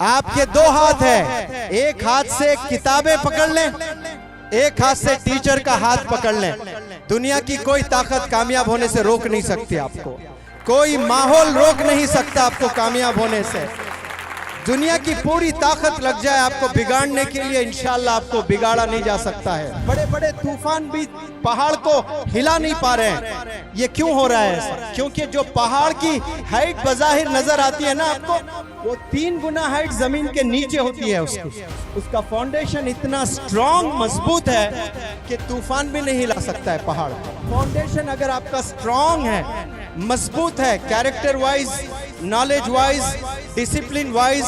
आपके दो हाथ है, एक हाथ से किताबें पकड़ लें, एक हाथ से टीचर का हाथ पकड़ लें। दुनिया की कोई ताकत कामयाब होने से रोक नहीं सकती आपको, कोई माहौल रोक नहीं सकता आपको कामयाब होने से। दुनिया की पूरी ताकत लग जाए आपको बिगाड़ने के लिए, इंशाल्लाह आपको बिगाड़ा नहीं जा सकता है। बड़े बड़े तूफान भी पहाड़ को हिला नहीं पा रहे हैं। ये क्यों हो रहा है ऐसा? क्योंकि जो पहाड़ की हाइट बज़ाहिर नजर आती है ना आपको, वो 3 गुना हाइट जमीन के नीचे होती है। उसका फाउंडेशन इतना स्ट्रॉन्ग मजबूत है कि तूफान भी नहीं हिला सकता है पहाड़। फाउंडेशन अगर आपका स्ट्रॉन्ग है, मजबूत है, character wise, knowledge wise, discipline wise,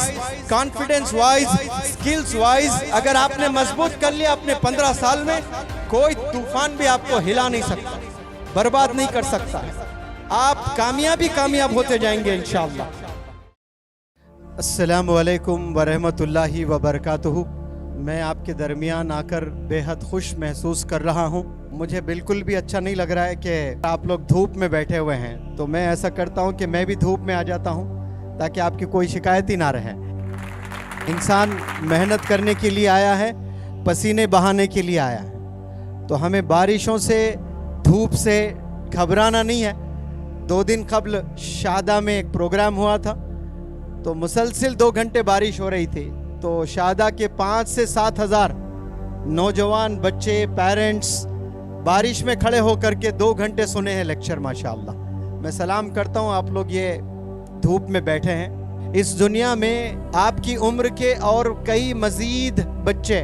confidence wise, skills wise, अगर आपने मजबूत कर लिया अपने 15 साल में, कोई तूफान भी आपको हिला नहीं सकता, बर्बाद नहीं कर सकता। आप कामयाब होते जाएंगे इंशाअल्लाह। अस्सलामु अलैकुम वरहमतुल्लाहि वबरकातुहू। मैं आपके दरमियान आकर बेहद खुश महसूस कर रहा हूँ। मुझे बिल्कुल भी अच्छा नहीं लग रहा है कि आप लोग धूप में बैठे हुए हैं, तो मैं ऐसा करता हूँ कि मैं भी धूप में आ जाता हूँ ताकि आपकी कोई शिकायत ही ना रहे। इंसान मेहनत करने के लिए आया है, पसीने बहाने के लिए आया है, तो हमें बारिशों से, धूप से घबराना नहीं है। 2 दिन कबल शादा में एक प्रोग्राम हुआ था, तो मुसलसिल 2 घंटे बारिश हो रही थी। तो शादा के 5 से 7 हज़ार नौजवान बच्चे, पेरेंट्स बारिश में खड़े होकर के 2 घंटे सुने हैं लेक्चर। माशाअल्लाह, मैं सलाम करता हूँ आप लोग ये धूप में बैठे हैं। इस दुनिया में आपकी उम्र के और कई मजीद बच्चे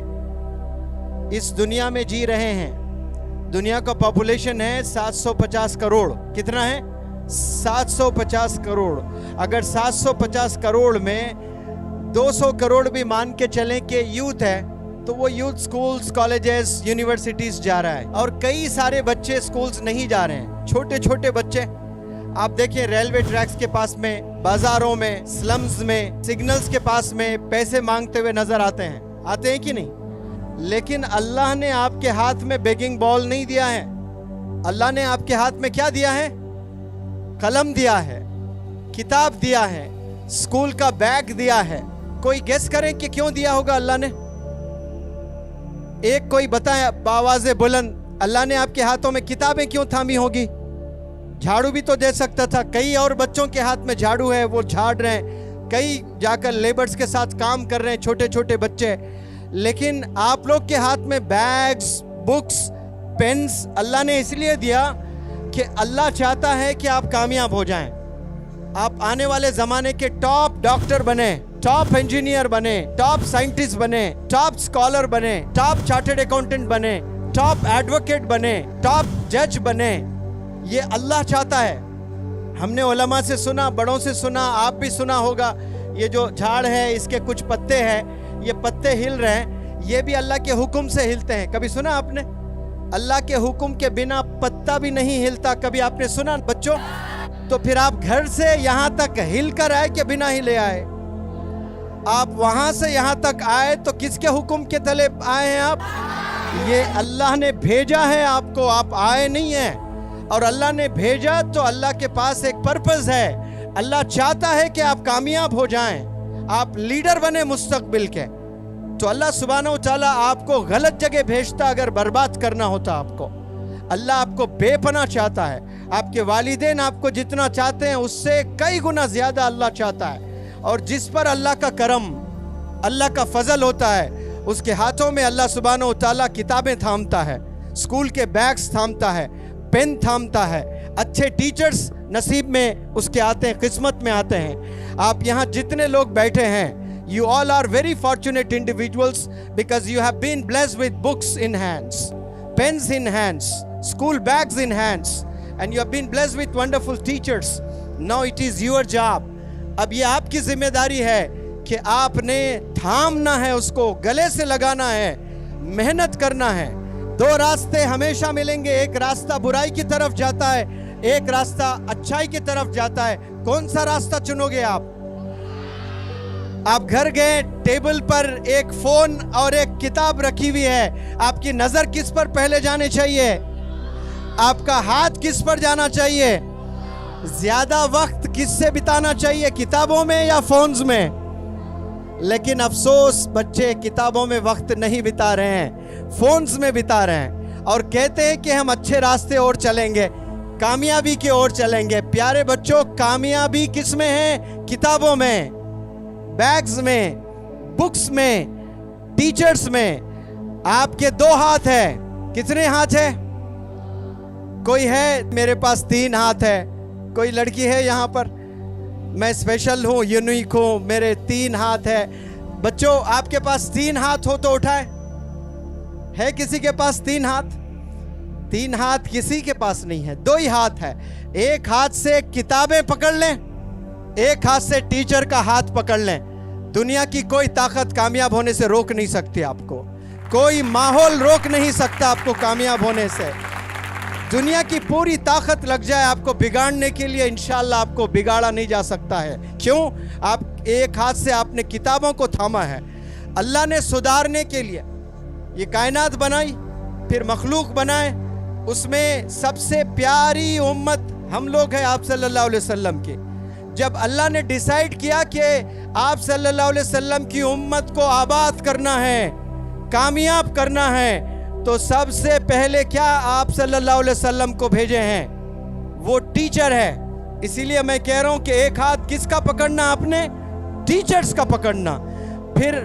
इस दुनिया में जी रहे हैं। दुनिया का पॉपुलेशन है 750 करोड़। कितना है? 750 करोड़। अगर 750 करोड़ में 200 करोड़ भी मान के चलें कि यूथ है, तो वो यूथ स्कूल्स, कॉलेजेस, यूनिवर्सिटीज जा रहा है, और कई सारे बच्चे स्कूल्स नहीं जा रहे हैं। छोटे छोटे बच्चे आप देखिए, रेलवे ट्रैक्स के पास में, बाजारों में, स्लम्स में, सिग्नल्स के पास में पैसे मांगते हुए नजर आते हैं कि नहीं? लेकिन अल्लाह ने आपके हाथ में बेगिंग बॉल नहीं दिया है। अल्लाह ने आपके हाथ में क्या दिया है? कलम दिया है, किताब दिया है, स्कूल का बैग दिया है। कोई गेस करें कि क्यों दिया होगा अल्लाह ने? एक कोई बताए बावाज़े बुलंद, अल्लाह ने आपके हाथों में किताबें क्यों थामी होगी? झाड़ू भी तो दे सकता था। कई और बच्चों के हाथ में झाड़ू है, वो झाड़ रहे हैं, कई जाकर लेबर्स के साथ काम कर रहे हैं, छोटे छोटे बच्चे। लेकिन आप लोग के हाथ में बैग्स, बुक्स, पेन्स अल्लाह ने इसलिए दिया कि अल्लाह चाहता है कि आप कामयाब हो जाएं, आप आने वाले ज़माने के टॉप डॉक्टर बने, टॉप इंजीनियर बने, टॉप साइंटिस्ट बने, टॉप स्कॉलर बने, टॉप चार्टर्ड अकाउंटेंट बने, टॉप एडवोकेट बने, टॉप जज बने। ये अल्लाह चाहता है। हमने उलमा से सुना, बड़ों से सुना, आप भी सुना होगा, ये जो झाड़ है इसके कुछ पत्ते हैं, ये पत्ते हिल रहे हैं, ये भी अल्लाह के हुक्म से हिलते हैं। कभी सुना आपने? अल्लाह के हुक्म के बिना पत्ता भी नहीं हिलता। कभी आपने सुना बच्चों? तो फिर आप घर से यहाँ तक हिल कर आए कि बिना हिले आए? आप वहाँ से यहाँ तक आए तो किसके हुक्म के तले आए हैं आप? ये अल्लाह ने भेजा है आपको, आप आए नहीं हैं। और अल्लाह ने भेजा तो अल्लाह के पास एक पर्पस है। अल्लाह चाहता है कि आप कामयाब हो जाएं, आप लीडर बने मुस्तकबिल के। तो अल्लाह सुब्हानहू व तआला आपको गलत जगह भेजता अगर बर्बाद करना होता आपको। अल्लाह आपको बेपनाह चाहता है। आपके वालिदैन आपको जितना चाहते हैं उससे कई गुना ज्यादा अल्लाह चाहता है। और जिस पर अल्लाह का करम, अल्लाह का फजल होता है, उसके हाथों में अल्लाह सुब्हानहू व तआला किताबें थामता है, स्कूल के बैग्स थामता है, पेन थामता है, अच्छे टीचर्स नसीब में उसके आते हैं, किस्मत में आते हैं। आप यहाँ जितने लोग बैठे हैं, you all are very fortunate individuals because you have been blessed with books in hands, pens in hands, school bags in hands, and you have been blessed with wonderful teachers. Now it is your job. अब ये आपकी जिम्मेदारी है कि आपने थामना है, उसको गले से लगाना है, मेहनत करना है। 2 रास्ते हमेशा मिलेंगे, एक रास्ता बुराई की तरफ जाता है, एक रास्ता अच्छाई की तरफ जाता है। कौन सा रास्ता चुनोगे आप? आप घर गए, टेबल पर एक फोन और एक किताब रखी हुई है, आपकी नजर किस पर पहले जाने चाहिए? आपका हाथ किस पर जाना चाहिए? ज्यादा वक्त किससे बिताना चाहिए, किताबों में या फोन्स में? लेकिन अफसोस बच्चे किताबों में वक्त नहीं बिता रहे हैं, फोन्स में बिता रहे हैं और कहते हैं कि हम अच्छे रास्ते और चलेंगे, कामयाबी की ओर चलेंगे। प्यारे बच्चों, कामयाबी किस में है? किताबों में, बैग्स में, बुक्स में, टीचर्स में। आपके 2 हाथ है। कितने हाथ है? कोई है? मेरे पास 3 हाथ है। कोई लड़की है यहाँ पर? मैं स्पेशल हूँ, यूनिक हूँ, मेरे 3 हाथ है। बच्चों, आपके पास 3 हाथ हो तो उठाए। है किसी के पास 3 हाथ? 3 हाथ किसी के पास नहीं है, 2 ही हाथ है। एक हाथ से किताबें पकड़ लें, एक हाथ से टीचर का हाथ पकड़ लें। दुनिया की कोई ताकत कामयाब होने से रोक नहीं सकती आपको, कोई माहौल रोक नहीं सकता आपको कामयाब होने से। दुनिया की पूरी ताकत लग जाए आपको बिगाड़ने के लिए, इंशाअल्लाह आपको बिगाड़ा नहीं जा सकता है। क्यों? आप एक हाथ से आपने किताबों को थामा है। अल्लाह ने सुधारने के लिए ये कायनात बनाई, फिर मखलूक बनाए, उसमें सबसे प्यारी उम्मत हम लोग हैं आप सल्लल्लाहु अलैहि वसल्लम की। जब अल्लाह ने डिसाइड किया कि आप सल्लल्लाहु अलैहि वसल्लम की उम्मत को आबाद करना है, कामयाब करना है, तो सबसे पहले क्या आप सल्लल्लाहु अलैहि वसल्लम को भेजे हैं? वो टीचर है। इसीलिए मैं कह रहा हूं कि एक हाथ किसका पकड़ना? आपने टीचर्स का पकड़ना। फिर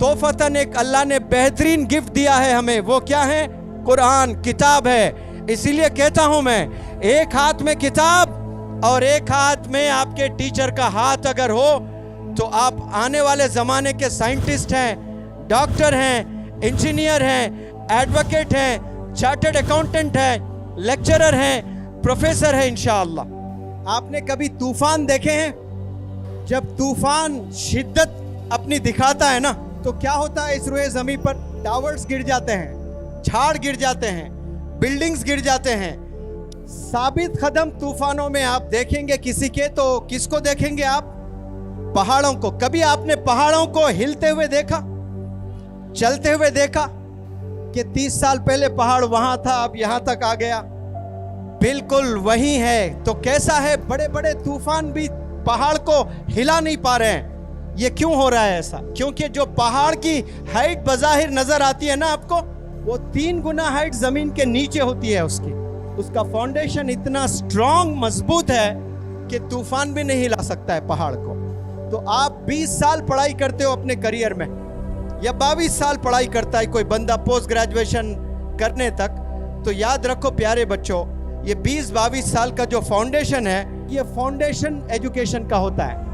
तोहफतन एक अल्लाह ने बेहतरीन गिफ्ट दिया है हमें, वो क्या है? कुरान, किताब है। इसीलिए कहता हूं मैं, एक हाथ में किताब और एक हाथ में आपके टीचर का हाथ अगर हो तो आप आने वाले ज़माने के साइंटिस्ट हैं, डॉक्टर हैं, इंजीनियर हैं, एडवोकेट हैं, चार्टर्ड अकाउंटेंट हैं, लेक्चरर हैं, प्रोफेसर हैं इंशाअल्लाह। आपने कभी तूफान देखे हैं? जब तूफान शिद्दत अपनी दिखाता है ना, तो क्या होता है? इस रुए ज़मीन पर टावर्स गिर जाते हैं, झाड़ गिर जाते हैं, बिल्डिंग्स गिर जाते हैं। साबित कदम तूफानों में आप देखेंगे किसी के, तो किसको देखेंगे आप? पहाड़ों को। कभी आपने पहाड़ों को हिलते हुए देखा, चलते हुए देखा कि 30 साल पहले पहाड़ वहां था, अब यहां तक आ गया? बिल्कुल वही है। तो कैसा है? बड़े बड़े तूफान भी पहाड़ को हिला नहीं पा रहे हैं। ये क्यों हो रहा है ऐसा? क्योंकि जो पहाड़ की हाइट बज़ाहिर नजर आती है ना आपको, वो 3 गुना हाइट जमीन के नीचे होती है उसकी। उसका फाउंडेशन इतना स्ट्रांग, मजबूत है कि तूफान भी नहीं हिला सकता है पहाड़ को। तो आप 20 साल पढ़ाई करते हो अपने करियर में, या 22 साल पढ़ाई करता है कोई बंदा पोस्ट ग्रेजुएशन करने तक, तो याद रखो प्यारे बच्चों, ये 20-22 साल का जो फाउंडेशन है, ये फाउंडेशन एजुकेशन का होता है।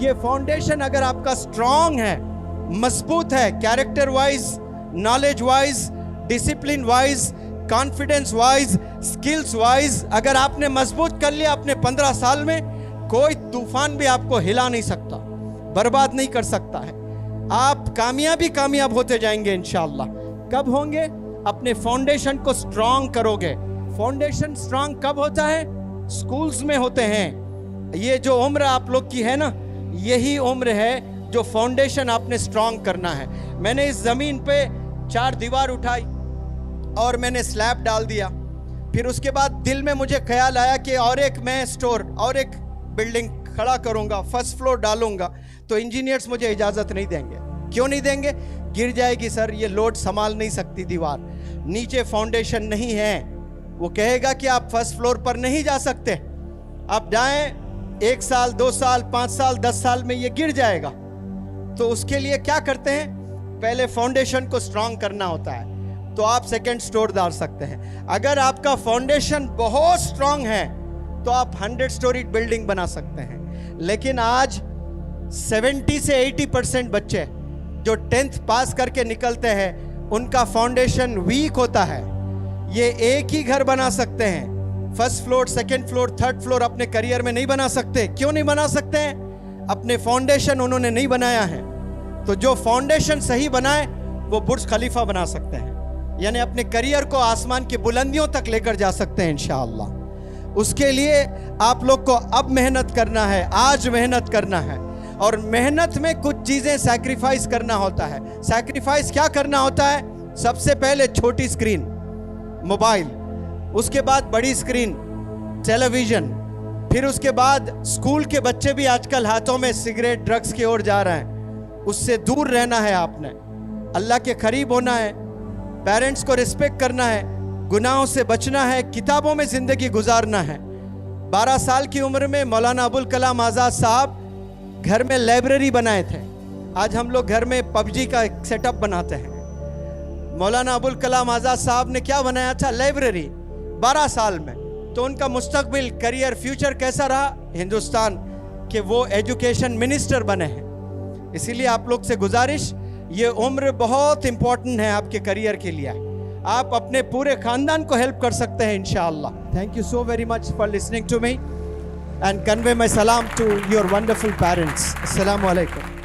ये फाउंडेशन अगर आपका स्ट्रांग है, मजबूत है, character wise, knowledge wise, discipline wise, confidence wise, skills wise, अगर आपने मजबूत कर लिया अपने 15 साल में, कोई तूफान भी आपको हिला नहीं सकता, बर्बाद नहीं कर सकता है। आप कामयाब होते जाएंगे इंशाअल्लाह। कब होंगे? अपने फाउंडेशन को स्ट्रांग करोगे। फाउंडेशन स्ट्रांग कब होता है? स्कूल्स में होते हैं। ये जो उम्र आप लोग की है ना, यही उम्र है जो फाउंडेशन आपने स्ट्रांग करना है। मैंने इस जमीन पे 4 दीवार उठाई और मैंने स्लैब डाल दिया। फिर उसके बाद दिल में मुझे ख्याल आया कि और एक मैं स्टोर और एक बिल्डिंग खड़ा करूंगा, फर्स्ट फ्लोर डालूंगा, तो इंजीनियर्स मुझे इजाज़त नहीं देंगे। क्यों नहीं देंगे? गिर जाएगी सर, ये लोड संभाल नहीं सकती दीवार, नीचे फाउंडेशन नहीं है। वो कहेगा कि आप फर्स्ट फ्लोर पर नहीं जा सकते, आप जाएं, 1 साल, 2 साल, 5 साल, 10 साल में ये गिर जाएगा। तो उसके लिए क्या करते हैं? पहले फाउंडेशन को स्ट्रांग करना होता है, तो आप सेकेंड स्टोर डाल सकते हैं। अगर आपका फाउंडेशन बहुत स्ट्रांग है तो आप 100 स्टोरी बिल्डिंग बना सकते हैं। लेकिन आज 70 से 80% बच्चे जो 10th पास करके निकलते हैं, उनका फाउंडेशन वीक होता है। ये एक ही घर बना सकते हैं, first floor, second floor, third floor अपने करियर में नहीं बना सकते। क्यों नहीं बना सकते हैं? अपने फाउंडेशन उन्होंने नहीं बनाया है। तो जो फाउंडेशन सही बनाए वो बुर्ज खलीफा बना सकते हैं, यानी अपने करियर को आसमान की बुलंदियों तक लेकर जा सकते हैं इंशाअल्लाह। उसके लिए आप लोग को अब मेहनत करना है, आज मेहनत करना है। और मेहनत में कुछ चीज़ें सैक्रिफाइस करना होता है। सैक्रिफाइस क्या करना होता है? सबसे पहले छोटी स्क्रीन मोबाइल, उसके बाद बड़ी स्क्रीन टेलीविज़न, फिर उसके बाद स्कूल के बच्चे भी आजकल हाथों में सिगरेट, ड्रग्स की ओर जा रहे हैं। उससे दूर रहना है आपने, अल्लाह के करीब होना है, पेरेंट्स को रिस्पेक्ट करना है, गुनाहों से बचना है, किताबों में ज़िंदगी गुजारना है। 12 साल की उम्र में मौलाना अबुल कलाम आज़ाद साहब घर में लाइब्रेरी बनाए थे। आज हम लोग घर में पबजी का सेटअप बनाते हैं। मौलाना अबुल कलाम आज़ाद साहब ने क्या बनाया था? लाइब्रेरी। 12 साल में। तो उनका मुस्तकबिल, करियर, फ्यूचर कैसा रहा? हिंदुस्तान के वो एजुकेशन मिनिस्टर बने हैं। इसीलिए आप लोग से गुजारिश, ये उम्र बहुत इंपॉर्टेंट है आपके करियर के लिए। आप अपने पूरे खानदान को हेल्प कर सकते हैं इंशाअल्लाह। Thank you so very much for listening to me and convey my सलाम टू योर वंडरफुल पेरेंट्स। अस्सलामु अलैकुम।